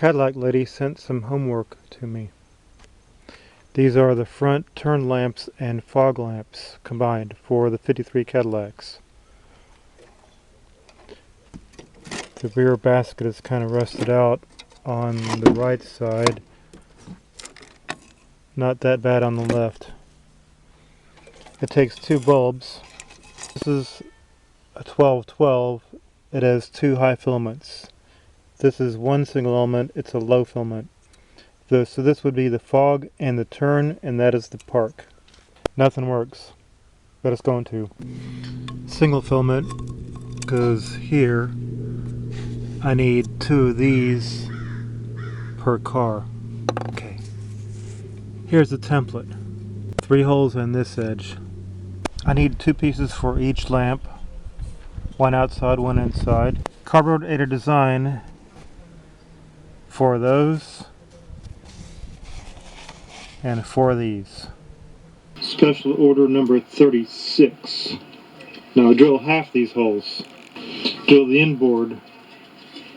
Cadillac lady sent some homework to me. These are the front turn lamps and fog lamps combined for the 53 Cadillacs. The rear basket is kind of rusted out on the right side. Not that bad on the left. It takes two bulbs. This is a 1212. It has two high filaments. This is one single element. It's a low filament. So this would be the fog and the turn, and that is the park. Nothing works, but it's going to. Single filament goes here. I need two of these per car. Okay. Here's the template. 3 holes on this edge. I need 2 pieces for each lamp. One outside, one inside. Cardboard aider design for those. And 4 of these. Special order number 36. Now drill half these holes. Drill the inboard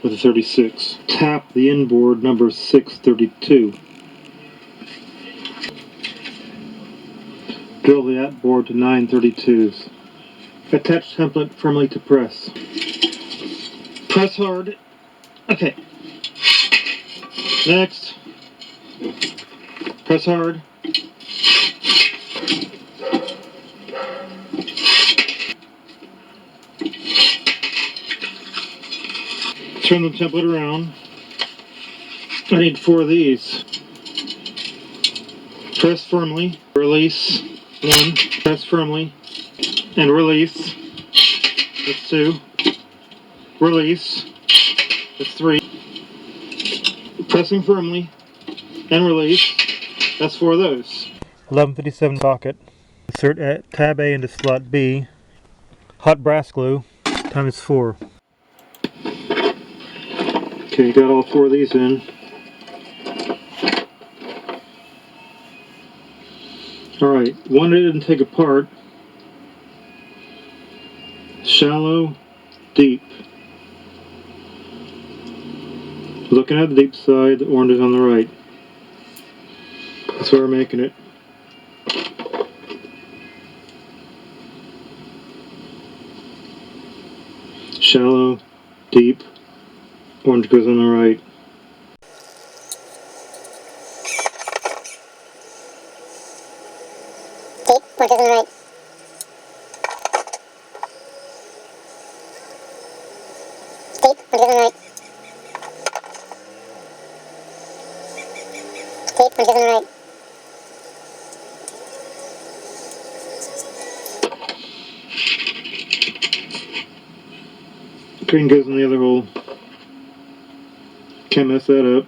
with a 36. Tap the inboard number 632. Drill the outboard to 932s. Attach template firmly to press. Press hard. Okay. Next. Press hard. Turn the template around. I need 4 of these. Press firmly. Release. 1. Press firmly. And release. That's 2. Release. That's 3. Pressing firmly. And release. That's 4 of those. 1157 socket. Insert tab A into slot B. Hot brass glue times 4. Okay, got all 4 of these in. Alright, one I didn't take apart. Shallow, deep. Looking at the deep side, the orange is on the right. That's where we're making it. Shallow, deep, orange goes on the right. Deep, orange goes on the right. Deep, orange goes on the right. Deep, orange goes on the right. Green goes in the other hole. Can't mess that up.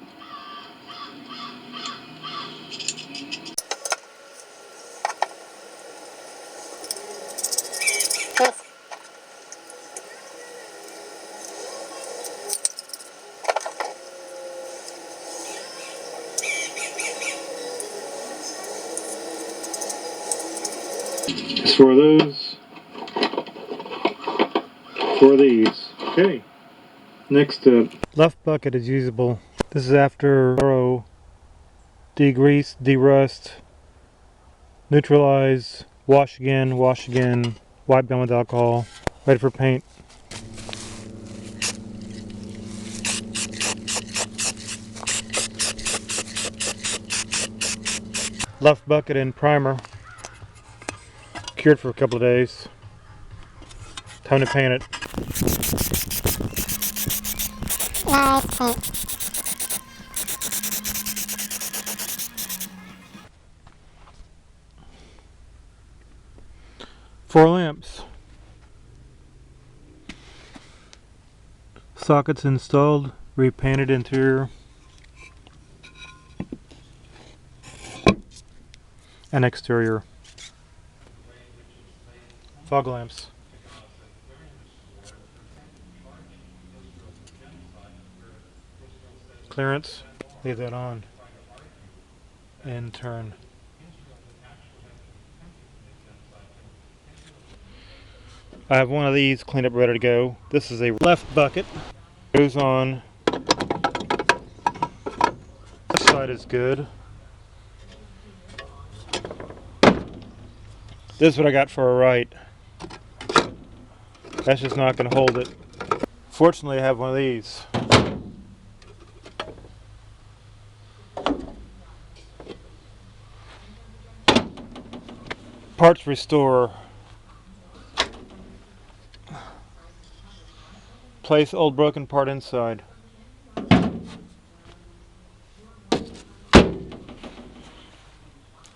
Nice. It's 4 of those. 4 of these. Okay. Next up. Left bucket is usable. This is after thorough degrease, derust, neutralize, wash again, wipe down with alcohol, ready for paint. Left bucket in primer. Cured for a couple of days. Time to paint it. Nice paint. Four lamps. Sockets installed, repainted interior, and exterior. Fog lamps. Clearance, leave that on, and turn. I have one of these cleaned up, ready to go. This is a left bucket. Goes on side is good. This is what I got for a right. That's just not going to hold it. Fortunately, I have one of these. Parts Restorer. Place old broken part inside.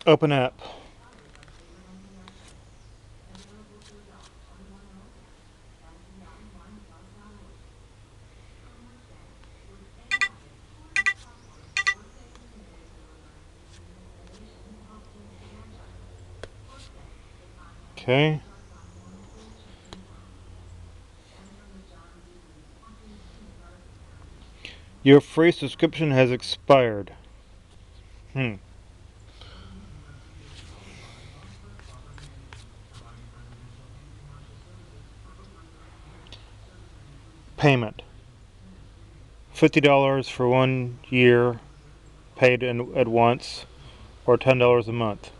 Open app. Okay. Your free subscription has expired. Payment. $50 for 1 year, paid at once, or $10 a month.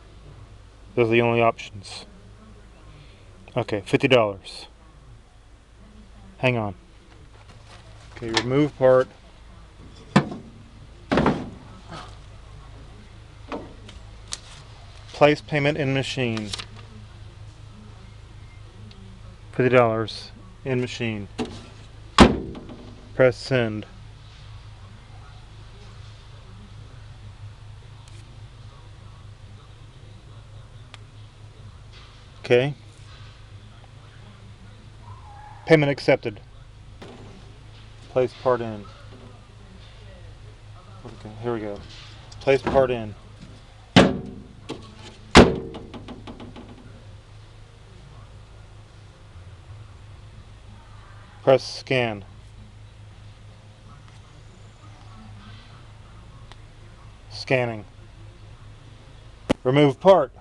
Those are the only options. Okay, $50. Hang on. Okay, remove part. Place payment in machine. $50 in machine. Press send. Okay. Payment accepted. Place part in. Okay, here we go. Place part in. Press scan. Scanning. Remove part.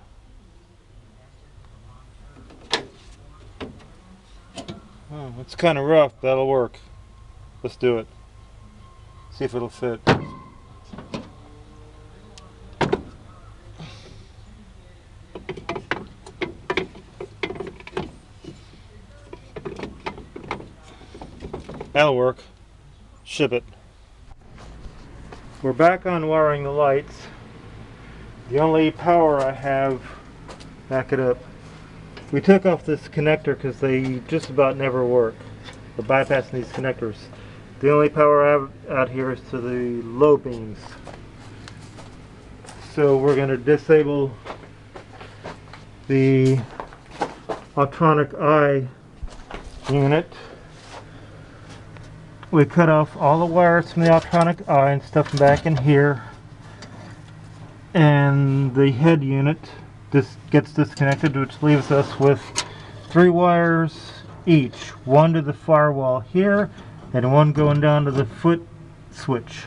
Oh, it's kind of rough. That'll work. Let's do it. See if it'll fit. That'll work. Ship it. We're back on wiring the lights. The only power I have, back it up. We took off this connector because they just about never work. We're bypassing these connectors. The only power I have out here is to the low beams. So we're going to disable the Autronic Eye unit. We cut off all the wires from the Autronic Eye and stuff them back in here. And the head unit gets disconnected, which leaves us with 3 wires each. One to the firewall here, and one going down to the foot switch.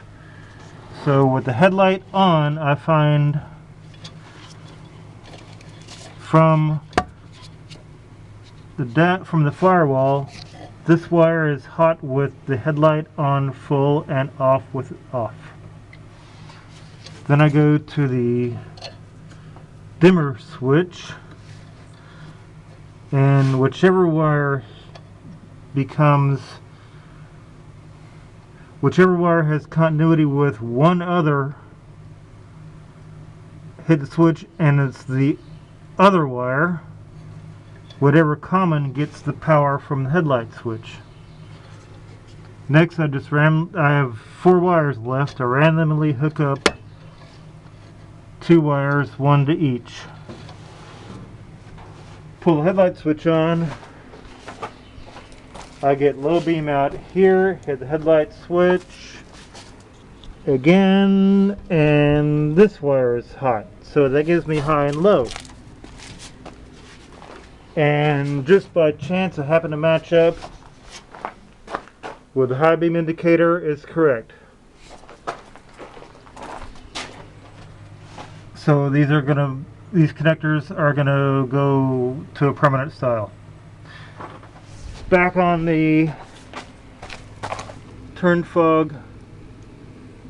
So with the headlight on, I find from the firewall, this wire is hot with the headlight on full and off with it off. Then I go to the dimmer switch, and whichever wire has continuity with one other, hit the switch, and it's the other wire, whatever common, gets the power from the headlight switch. Next, I have 4 wires left. I randomly hook up 2 wires, one to each. Pull the headlight switch on. I get low beam out here, hit the headlight switch again, and this wire is hot, so that gives me high and low. And just by chance, I happen to match up with the high beam indicator is correct. So these connectors are gonna go to a permanent style. Back on the turn fog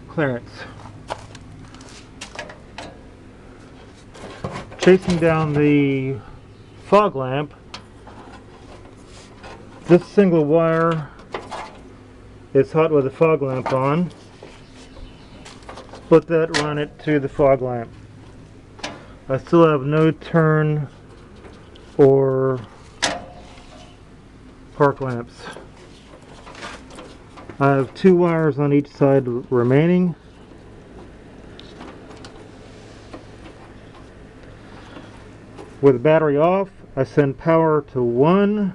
clearance. chasing down the fog lamp. This single wire is hot with the fog lamp on. Split that, run it to the fog lamp. I still have no turn or park lamps. I have 2 wires on each side remaining. With the battery off, I send power to 1,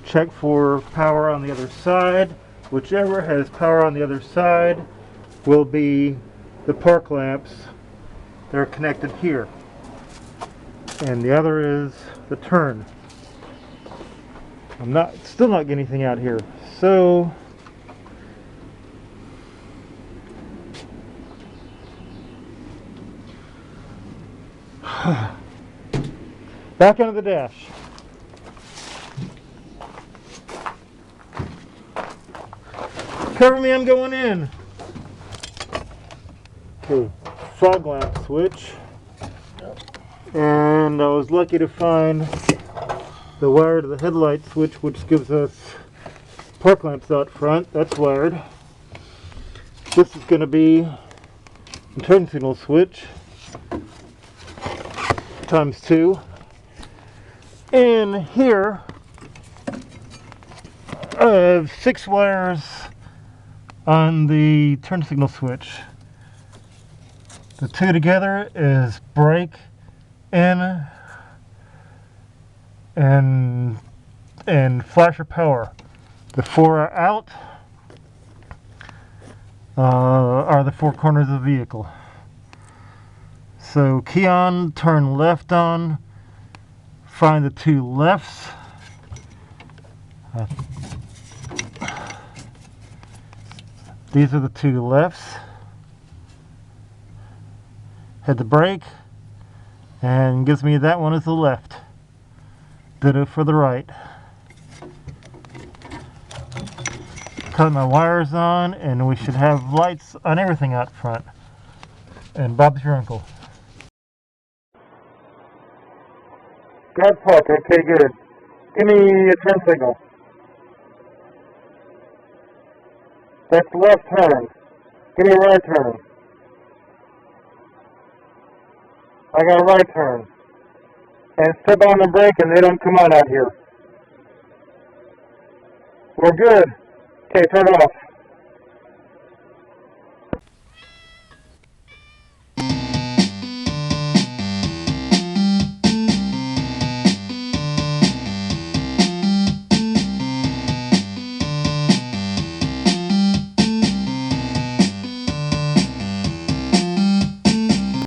check for power on the other side. Whichever has power on the other side will be the park lamps that are connected here. And the other is the turn. I'm still not getting anything out here. So back into the dash. Cover me, I'm going in. Okay, fog lamp switch. And I was lucky to find the wire to the headlight switch, which gives us park lamps out front. That's wired. This is going to be the turn signal switch times 2. And here I have 6 wires on the turn signal switch. The 2 together is brake, in, and flasher power. The 4 are out, are the 4 corners of the vehicle. So key on, turn left on, find the 2 lefts. These are the 2 lefts. Hit the brake and gives me that one as the left. Ditto for the right. Cut my wires on, and we should have lights on everything out front. And Bob's your uncle. God park, okay, good. Give me a turn signal. That's left turn. Give me a right turn. I got a right turn. And step on the brake and they don't come out here. We're good. Okay, turn it off.